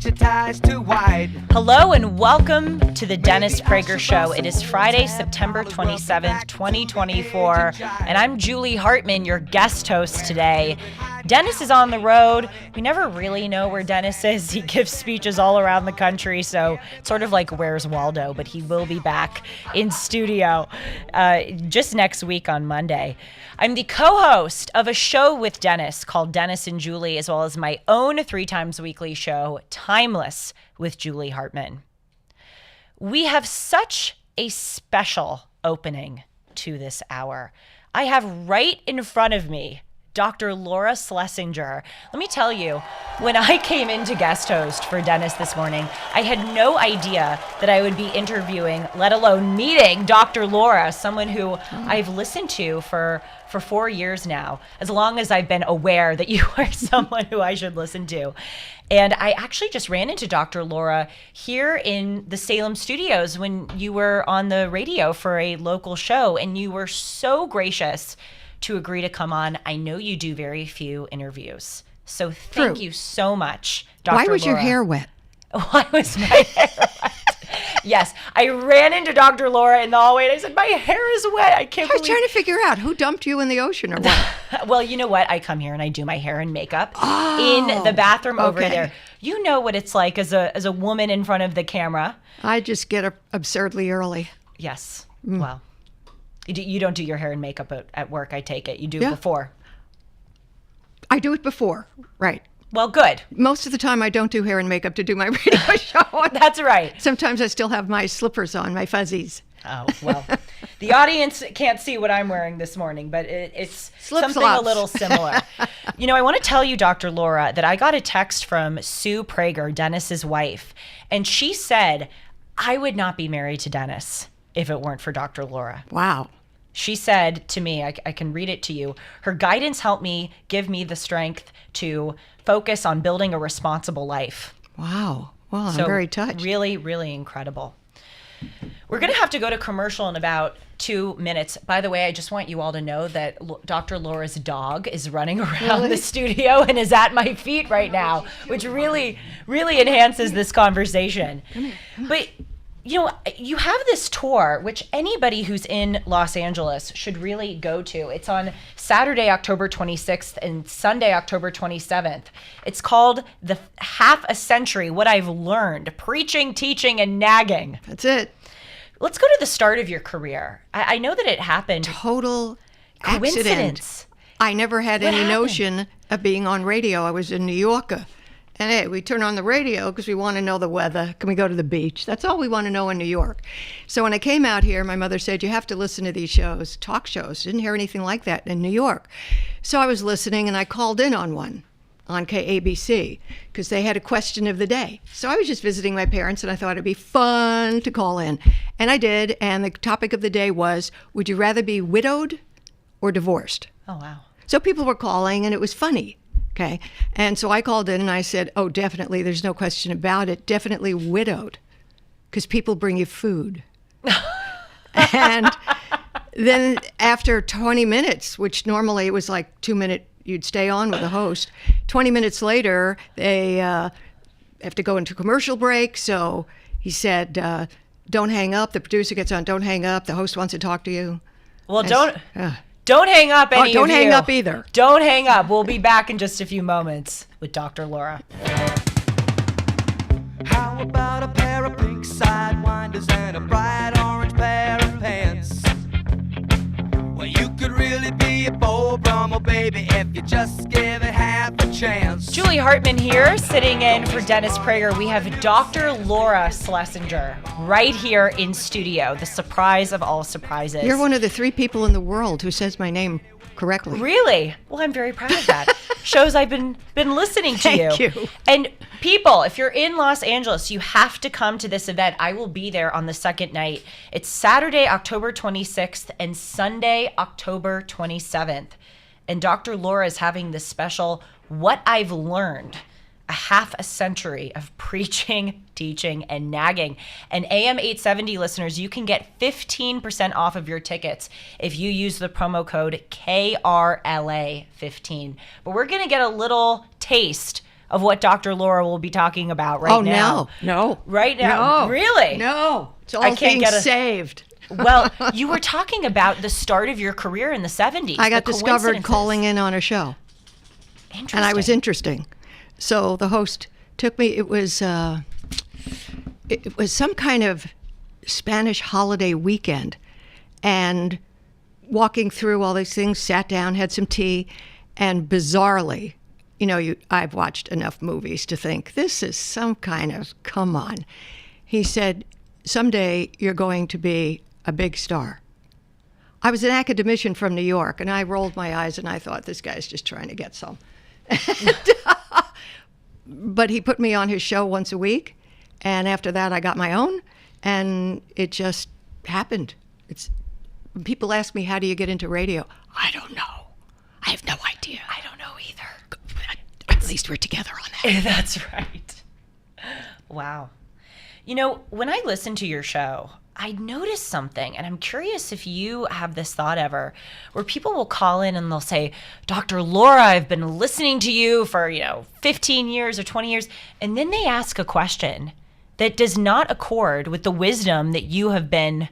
stretch your ties too wide. Hello and welcome to the Dennis Prager Show. It is Friday, September 27th, 2024, and I'm Julie Hartman, your guest host today. Dennis is on the road. We never really know where Dennis is. He gives speeches all around the country, so it's sort of like Where's Waldo, but he will be back in studio just next week on Monday. I'm the co-host of a show with Dennis called Dennis and Julie, as well as my own 3 times weekly show, Timeless with Julie Hartman. We have such a special opening to this hour. I have right in front of me Dr. Laura Schlessinger. Let me tell you, when I came into guest host for Dennis this morning, I had no idea that I would be interviewing, let alone meeting Dr. Laura, someone who I've listened to for 4 years now, as long as I've been aware that you are someone who I should listen to. And I actually just ran into Dr. Laura here in the Salem studios when you were on the radio for a local show, and you were so gracious to agree to come on. I know you do very few interviews. So thank you so much, Dr. Laura. Why was your hair wet? Why was my hair wet? Yes, I ran into Dr. Laura in the hallway and I said, my hair is wet. I was trying to figure out who dumped you in the ocean or what. Well, you know what? I come here and I do my hair and makeup in the bathroom over there. You know what it's like as a woman in front of the camera. I just get up absurdly early. Yes. Well, you don't do your hair and makeup at work, I take it. You do it before. I do it before, right. Well, good. Most of the time I don't do hair and makeup to do my radio show. That's right. Sometimes I still have my slippers on, my fuzzies. Oh, well, the audience can't see what I'm wearing this morning, but it's something Slip-slops. a little similar. You know, I want to tell you, Dr. Laura, that I got a text from Sue Prager, Dennis's wife, and she said, I would not be married to Dennis if it weren't for Dr. Laura. Wow. She said to me, I can read it to you, her guidance helped me give me the strength to focus on building a responsible life. Wow. Well, I'm very touched. Really, really incredible. We're going to have to go to commercial in about 2 minutes. By the way, I just want you all to know that Dr. Laura's dog is running around the studio and is at my feet right now, which really, really enhances this conversation. Come here. But you know, you have this tour, which anybody who's in Los Angeles should really go to. It's on Saturday, October 26th and Sunday, October 27th. It's called The Half a Century, What I've Learned, Preaching, Teaching, and Nagging. That's it. Let's go to the start of your career. I know that it happened. Total Coincidence. accident. I never had any notion of being on radio. I was a New Yorker. And hey, we turn on the radio because we want to know the weather. Can we go to the beach? That's all we want to know in New York. So when I came out here, my mother said, you have to listen to these shows, talk shows. Didn't hear anything like that in New York. So I was listening and I called in on one on KABC because they had a question of the day. So I was just visiting my parents and I thought it'd be fun to call in. And I did. And the topic of the day was, would you rather be widowed or divorced? Oh, wow. So people were calling and it was funny. Okay. And so I called in and I said, oh, definitely, there's no question about it. Definitely widowed because people bring you food. And then after 20 minutes, which normally it was like 2 minute, you'd stay on with the host. 20 minutes later, they have to go into commercial break. So he said, don't hang up. The producer gets on, don't hang up. The host wants to talk to you. Well, don't hang up, any of you. Don't hang up either. Don't hang up. We'll be back in just a few moments with Dr. Laura. How about a pair of pink sidewinders and a bright orange pair of pants? Well, you could really be a Beau Brummel, baby, if you just give it half a chance. Julie Hartman here, sitting in for Dennis Prager. We have Dr. Laura Schlessinger right here in studio, the surprise of all surprises. You're one of the 3 people in the world who says my name correctly. Really? Well, I'm very proud of that. Shows I've been listening to Thank you. And people, if you're in Los Angeles, you have to come to this event. I will be there on the second night. It's Saturday, October 26th and Sunday, October 27th. And Dr. Laura is having this special What I've Learned, a half a century of preaching, teaching, and nagging. And AM 870 listeners, you can get 15% off of your tickets if you use the promo code KRLA15. But we're going to get a little taste of what Dr. Laura will be talking about right now. No. Right now? No. Really? No. It's all I can't things get saved. Well, you were talking about the start of your career in the 70s. I got the discovered coincidences. calling in on a show. Interesting. And I was interesting. So the host took me, it was some kind of Spanish holiday weekend. And walking through all these things, sat down, had some tea, and bizarrely, I've watched enough movies to think, this is some kind of, come on. He said, someday you're going to be a big star. I was an academician from New York, and I rolled my eyes and I thought, this guy's just trying to get some. But he put me on his show once a week, and after that I got my own, and it just happened. When people ask me, how do you get into radio? I don't know. I have no idea. I don't know either. At least we're together on that. That's right. Wow. When I listen to your show, I notice something, and I'm curious if you have this thought ever, where people will call in and they'll say, Dr. Laura, I've been listening to you for, 15 years or 20 years, and then they ask a question that does not accord with the wisdom that you have been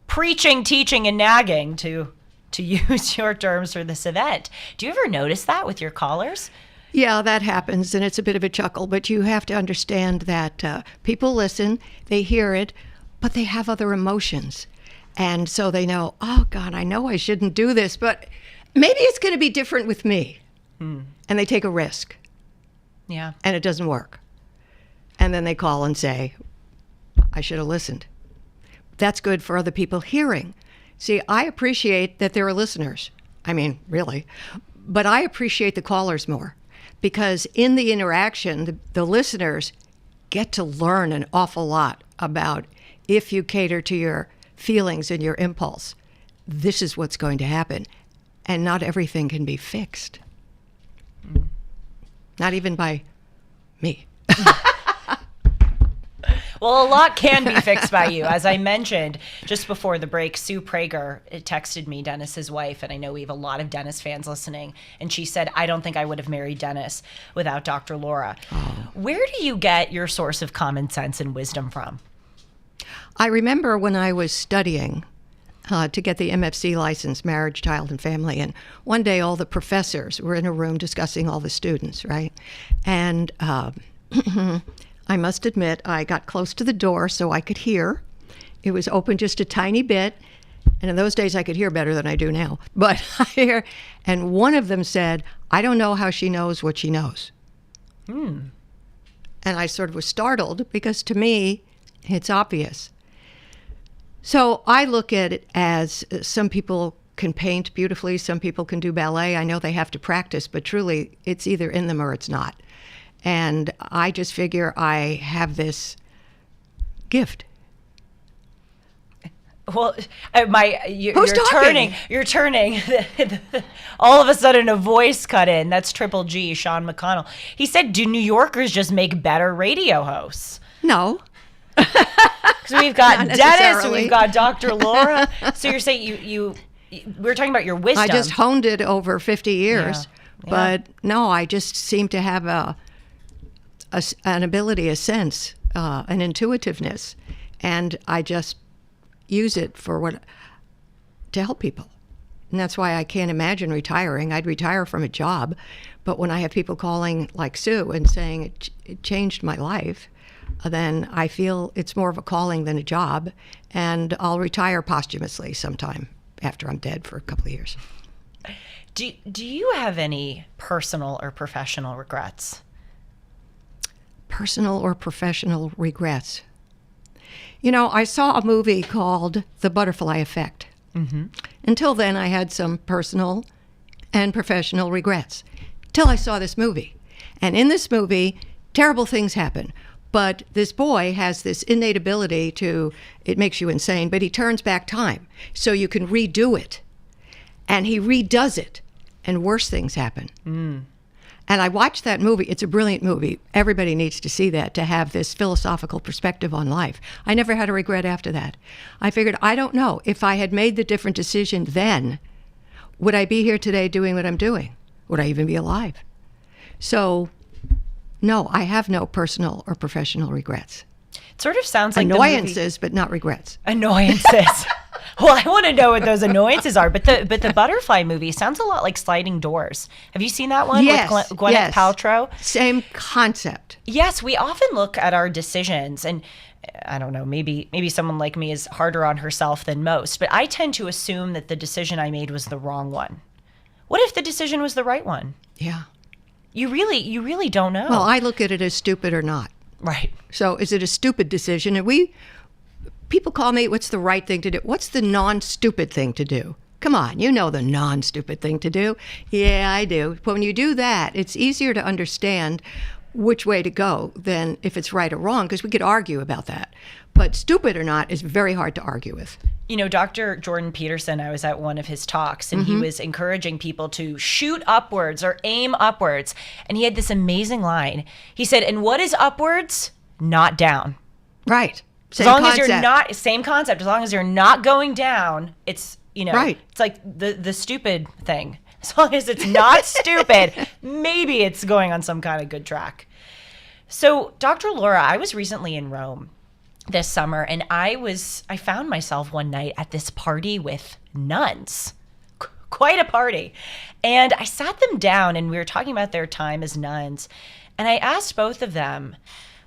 preaching, teaching, and nagging, to use your terms for this event. Do you ever notice that with your callers? Yeah, that happens, and it's a bit of a chuckle, but you have to understand that people listen, they hear it, but they have other emotions. And so they know, oh, God, I know I shouldn't do this, but maybe it's going to be different with me. And they take a risk. Yeah. And it doesn't work. And then they call and say, I should have listened. That's good for other people hearing. See, I appreciate that there are listeners. I mean, really. But I appreciate the callers more. Because in the interaction, the listeners get to learn an awful lot about, if you cater to your feelings and your impulse, this is what's going to happen. And not everything can be fixed. Not even by me. Well, a lot can be fixed by you. As I mentioned just before the break, Sue Prager texted me, Dennis's wife, and I know we have a lot of Dennis fans listening, and she said, I don't think I would have married Dennis without Dr. Laura. Oh. Where do you get your source of common sense and wisdom from? I remember when I was studying to get the MFC license, Marriage, Child, and Family, and one day all the professors were in a room discussing all the students, right? And I must admit, I got close to the door so I could hear. It was open just a tiny bit, and in those days I could hear better than I do now. But I hear, and one of them said, I don't know how she knows what she knows. And I sort of was startled because to me, it's obvious. So I look at it as some people can paint beautifully, some people can do ballet. I know they have to practice, but truly it's either in them or it's not. And I just figure I have this gift. Well, Who's talking? You're turning. All of a sudden, a voice cut in. That's Triple G, Sean McConnell. He said, "Do New Yorkers just make better radio hosts?" No. Because we've got Not Dennis, necessarily. we've got Dr. Laura. So you're saying you we're talking about your wisdom. I just honed it over 50 years. Yeah. But no, I just seem to have an ability, a sense, an intuitiveness, and I just use it to help people. And that's why I can't imagine retiring. I'd retire from a job, but when I have people calling like Sue and saying it changed my life, then I feel it's more of a calling than a job, and I'll retire posthumously sometime after I'm dead for a couple of years. Do you have any personal or professional regrets? Personal or professional regrets? You know, I saw a movie called The Butterfly Effect. Mm-hmm. Until then, I had some personal and professional regrets. Till I saw this movie. And in this movie, terrible things happen. But this boy has this innate ability it makes you insane, but he turns back time so you can redo it. And he redoes it, and worse things happen. And I watched that movie. It's a brilliant movie. Everybody needs to see that to have this philosophical perspective on life. I never had a regret after that. I figured, I don't know, if I had made the different decision then, would I be here today doing what I'm doing? Would I even be alive? So No, I have no personal or professional regrets. It sort of sounds like annoyances, but not regrets. Annoyances. Well, I want to know what those annoyances are. But the Butterfly movie sounds a lot like Sliding Doors. Have you seen that one with Gwyneth Paltrow? Same concept. Yes, we often look at our decisions, and I don't know, maybe someone like me is harder on herself than most, but I tend to assume that the decision I made was the wrong one. What if the decision was the right one? Yeah. You really don't know. Well, I look at it as stupid or not. Right. So is it a stupid decision? And people call me, what's the right thing to do? What's the non-stupid thing to do? Come on, you know the non-stupid thing to do. Yeah, I do. But when you do that, it's easier to understand which way to go than if it's right or wrong, because we could argue about that. But stupid or not is very hard to argue with. You know, Dr. Jordan Peterson, I was at one of his talks, and he was encouraging people to shoot upwards or aim upwards. And he had this amazing line. He said, and what is upwards? Not down. Right. Same concept. As long as you're not going down, it's, right. It's like the stupid thing. As long as it's not stupid, maybe it's going on some kind of good track. So, Dr. Laura, I was recently in Rome this summer, and I found myself one night at this party with nuns. Quite a party. And I sat them down, and we were talking about their time as nuns. And I asked both of them,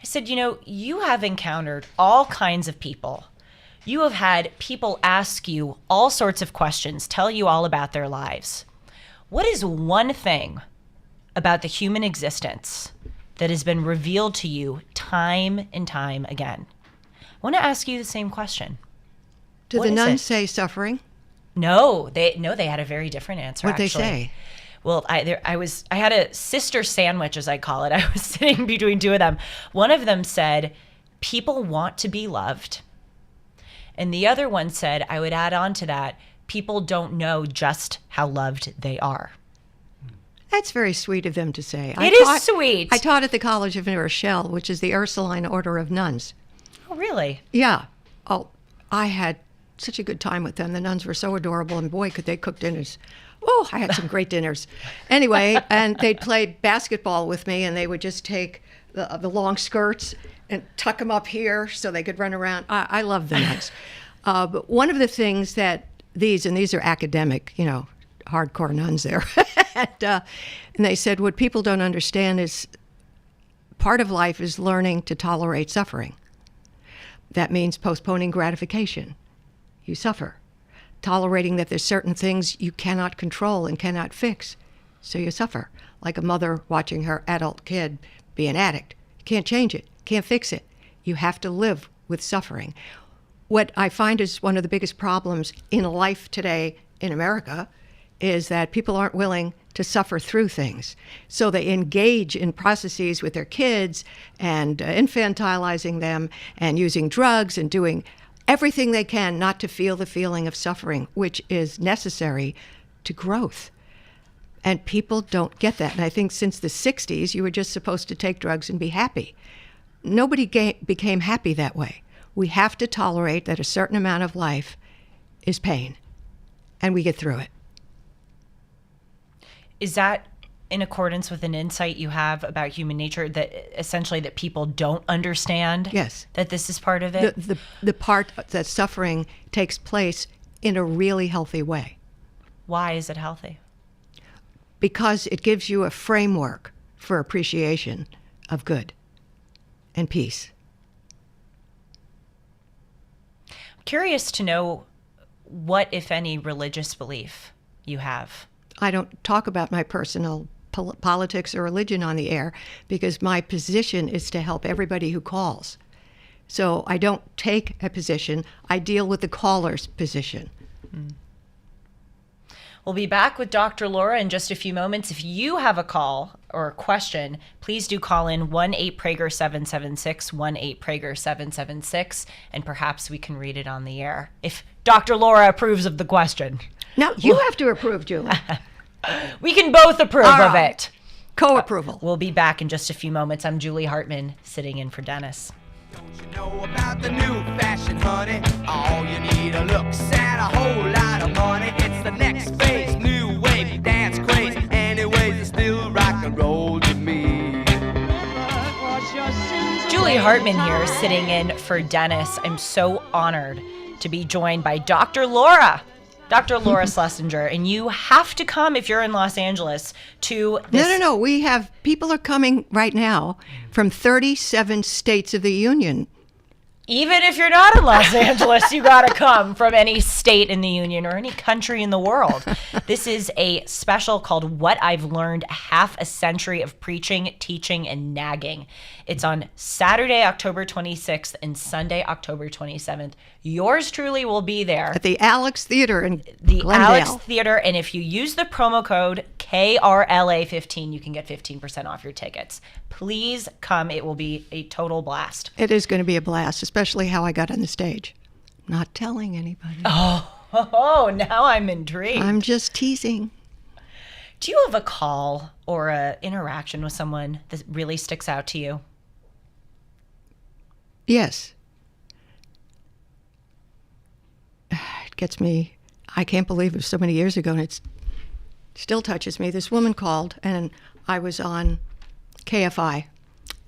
I said, you have encountered all kinds of people. You have had people ask you all sorts of questions, tell you all about their lives. What is one thing about the human existence that has been revealed to you time and time again? I want to ask you the same question. Do the nuns say suffering? No, they had a very different answer. What'd they say? Well, I had a sister sandwich, as I call it. I was sitting between two of them. One of them said, people want to be loved. And the other one said, I would add on to that, people don't know just how loved they are. That's very sweet of them to say. It is sweet. I taught at the College of New Rochelle, which is the Ursuline Order of Nuns. Oh, really? Yeah. Oh, I had such a good time with them. The nuns were so adorable, and boy, could they cook dinners. Oh, I had some great dinners. Anyway, and they'd play basketball with me, and they would just take the long skirts and tuck them up here so they could run around. I love the nuns. But one of the things that these are academic, hardcore nuns there. And they said, what people don't understand is part of life is learning to tolerate suffering. That means postponing gratification. You suffer. Tolerating that there's certain things you cannot control and cannot fix, so you suffer. Like a mother watching her adult kid be an addict. You can't change it, can't fix it. You have to live with suffering. What I find is one of the biggest problems in life today in America is that people aren't willing to suffer through things. So they engage in processes with their kids and infantilizing them and using drugs and doing everything they can not to feel the feeling of suffering, which is necessary to growth. And people don't get that. And I think since the 60s, you were just supposed to take drugs and be happy. Nobody became happy that way. We have to tolerate that a certain amount of life is pain, and we get through it. Is that in accordance with an insight you have about human nature, that essentially that people don't understand? Yes. That this is part of it? The part that suffering takes place in a really healthy way. Why is it healthy? Because it gives you a framework for appreciation of good and peace. I'm curious to know what, if any, religious belief you have. I don't talk about my personal politics or religion on the air because my position is to help everybody who calls. So I don't take a position. I deal with the caller's position. We'll be back with Dr. Laura in just a few moments. If you have a call or a question, please do call in 1-8-PRAGER-776, 1-8-PRAGER-776, and perhaps we can read it on the air if Dr. Laura approves of the question. No, you have to approve, Julie. We can both approve of it. Co-approval. We'll be back in just a few moments. I'm Julie Hartman, sitting in for Dennis. Don't you know about the new fashion, honey? All you need are looks and a whole lot of money. It's the next phase, new wave, dance craze. Anyways, it's still rock and roll to me. Julie Hartman here, sitting in for Dennis. I'm so honored to be joined by Dr. Laura Schlessinger, and you have to come if you're in Los Angeles to this. No. We have people are coming right now from 37 states of the union. Even if you're not in Los Angeles, you gotta come from any state in the union or any country in the world. This is a special called What I've Learned, Half a Century of Preaching, Teaching, and Nagging. It's on Saturday, October 26th and Sunday, October 27th. Yours truly will be there. At the Alex Theater in The Glendale. Alex Theater, and if you use the promo code KRLA15, you can get 15% off your tickets. Please come. It will be a total blast. It is going to be a blast, especially how I got on the stage. Not telling anybody. Oh, now I'm intrigued. I'm just teasing. Do you have a call or an interaction with someone that really sticks out to you? Yes. It gets me. I can't believe it was so many years ago, and it still touches me. This woman called, and I was on KFI,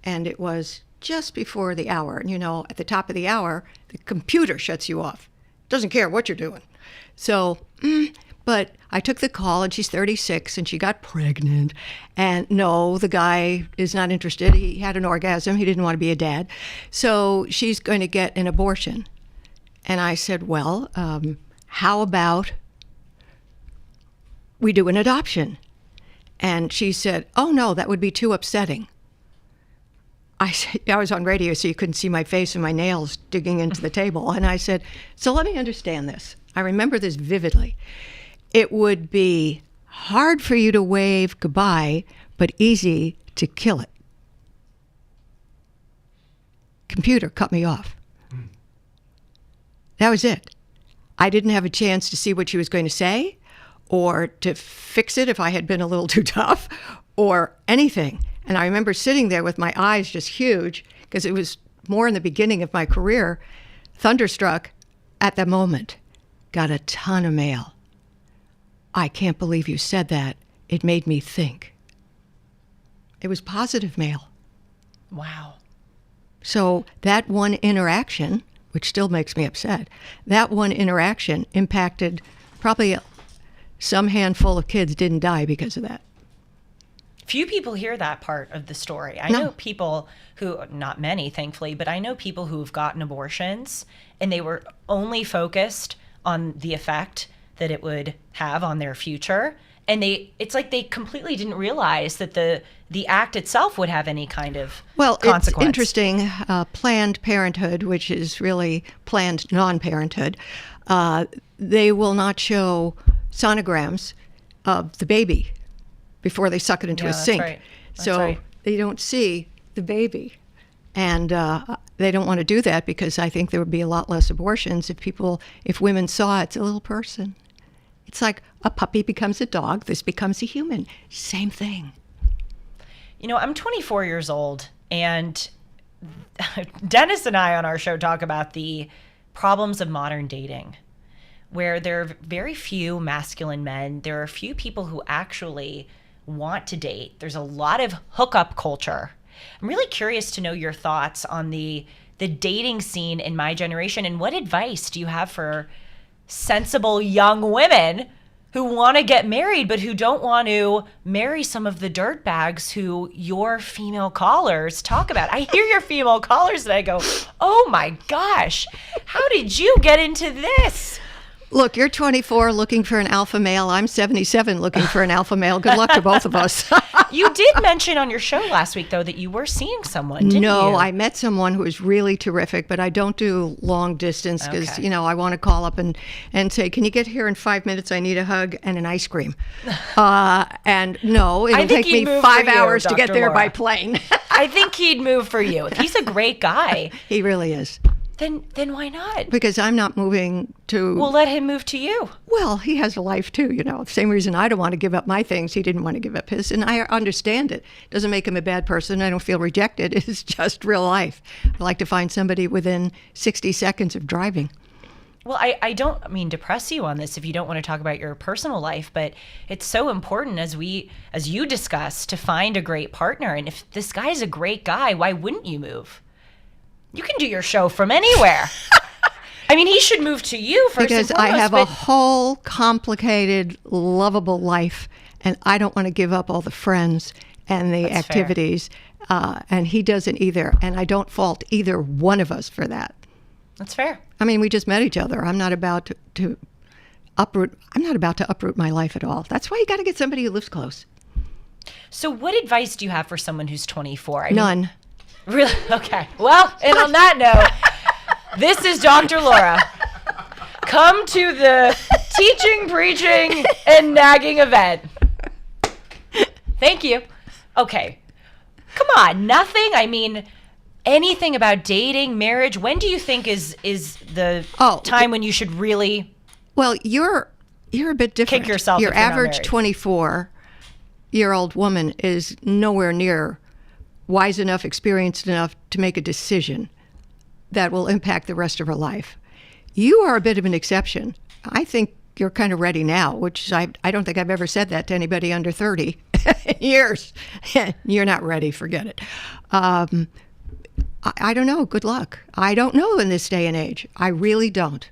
and it was just before the hour. And, at the top of the hour, the computer shuts you off. Doesn't care what you're doing. So, but I took the call, and she's 36, and she got pregnant. And no, the guy is not interested. He had an orgasm. He didn't want to be a dad. So she's going to get an abortion. And I said, well, how about we do an adoption? And she said, oh, no, that would be too upsetting. I was on radio, so you couldn't see my face and my nails digging into the table. And I said, so let me understand this. I remember this vividly. It would be hard for you to wave goodbye, but easy to kill it. Computer cut me off. That was it. I didn't have a chance to see what she was going to say or to fix it if I had been a little too tough or anything. And I remember sitting there with my eyes just huge because it was more in the beginning of my career, thunderstruck at that moment. Got a ton of mail. I can't believe you said that. It made me think. It was positive mail. Wow. So that one interaction, which still makes me upset, that one interaction impacted probably some handful of kids didn't die because of that. Few people hear that part of the story. I No. know people who, not many, thankfully, but I know people who've gotten abortions and they were only focused on the effect that it would have on their future. And it's like they completely didn't realize that the act itself would have any kind of consequence. It's interesting. Planned Parenthood, which is really Planned Non-Parenthood, they will not show sonograms of the baby before they suck it into a sink. Right. That's so right. They don't see the baby. And they don't want to do that because I think there would be a lot less abortions if women saw it's a little person. It's like a puppy becomes a dog, this becomes a human. Same thing. I'm 24 years old, and Dennis and I on our show talk about the problems of modern dating, where there are very few masculine men. There are few people who actually want to date. There's a lot of hookup culture. I'm really curious to know your thoughts on the dating scene in my generation, and what advice do you have for sensible young women who want to get married but who don't want to marry some of the dirtbags who your female callers talk about. I hear your female callers and I go, oh my gosh, how did you get into this? Look, you're 24 looking for an alpha male. I'm 77 looking for an alpha male. Good luck to both of us. You did mention on your show last week, though, that you were seeing someone, didn't you? No, I met someone who was really terrific, but I don't do long distance because, Okay. I want to call up and say, can you get here in 5 minutes? I need a hug and an ice cream. And no, it'll think take he'd me move 5 for you, hours to get Dr. there Laura. by plane. I think he'd move for you. If he's a great guy, He really is. then why not? Because I'm not moving to... We'll let him move to you. Well, he has a life too, Same reason I don't want to give up my things. He didn't want to give up his, and I understand it. Doesn't make him a bad person. I don't feel rejected. It's just real life. I like to find somebody within 60 seconds of driving. Well, I don't mean to press you on this if you don't want to talk about your personal life, but it's so important as you discussed to find a great partner. And if this guy's a great guy, why wouldn't you move? You can do your show from anywhere. I mean, he should move to you first because and foremost, I have a whole complicated, lovable life, and I don't want to give up all the friends and the That's activities, and he doesn't either, and I don't fault either one of us for that. That's fair. I mean, we just met each other. I'm not about to uproot. I'm not about to uproot my life at all. That's why you got to get somebody who lives close. So what advice do you have for someone who's 24? None. Really? Okay. Well, and on that note, this is Dr. Laura. Come to the teaching, preaching, and nagging event. Thank you. Okay. Come on. Nothing? I mean, anything about dating, marriage? When do you think is the time when you should really... Well, you're a bit different. Kick yourself Your if you're not average married. 24-year-old woman is nowhere near wise enough, experienced enough to make a decision that will impact the rest of her life. You are a bit of an exception. I think you're kind of ready now, which I don't think I've ever said that to anybody under 30 years. You're not ready, forget it. I don't know. Good luck. I don't know in this day and age. I really don't.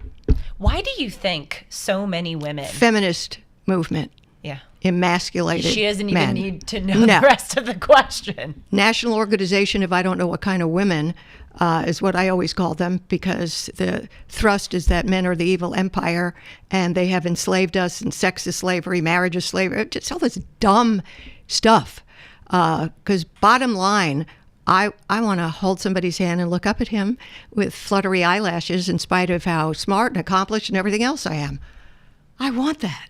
Why do you think so many women... Feminist movement. Yeah. Emasculated She doesn't even men. need to know the rest of the question. National Organization of I don't know what kind of women is what I always call them, because the thrust is that men are the evil empire and they have enslaved us, and sex is slavery, marriage is slavery, just all this dumb stuff. Because bottom line, I want to hold somebody's hand and look up at him with fluttery eyelashes in spite of how smart and accomplished and everything else I am. I want that.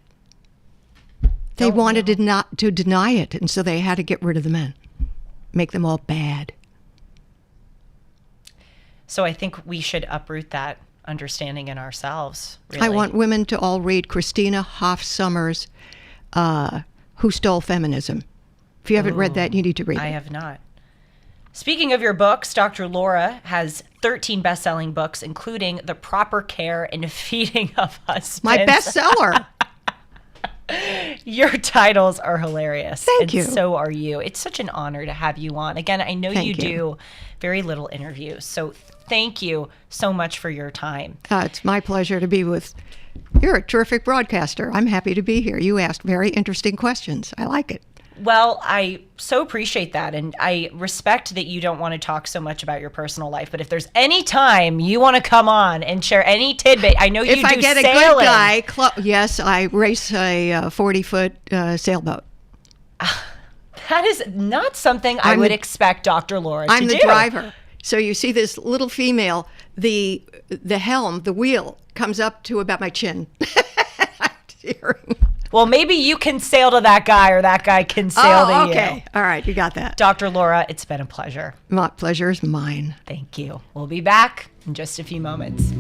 They wanted to deny it, and so they had to get rid of the men, make them all bad. So I think we should uproot that understanding in ourselves. Really. I want women to all read Christina Hoff Sommers' Who Stole Feminism. If you haven't read that, you need to read it. I have not. Speaking of your books, Dr. Laura has 13 best-selling books, including The Proper Care and Feeding of Husbands. My bestseller. Your titles are hilarious. Thank you. And so are you. It's such an honor to have you on. Again, I know Thank you you. do very little interviews, so thank you so much for your time. It's my pleasure to be with. You're a terrific broadcaster. I'm happy to be here. You asked very interesting questions. I like it. Well, I so appreciate that, and I respect that you don't want to talk so much about your personal life, but if there's any time you want to come on and share any tidbit, I know you do If I get sailing. a good guy, yes, I race a 40-foot sailboat. That is not something I would expect Dr. Laura to do. I'm the driver. So you see this little female, the helm, the wheel comes up to about my chin. I'm tearing. Well, maybe you can sail to that guy, or that guy can sail to you. Okay. All right, you got that. Dr. Laura, it's been a pleasure. My pleasure is mine. Thank you. We'll be back in just a few moments.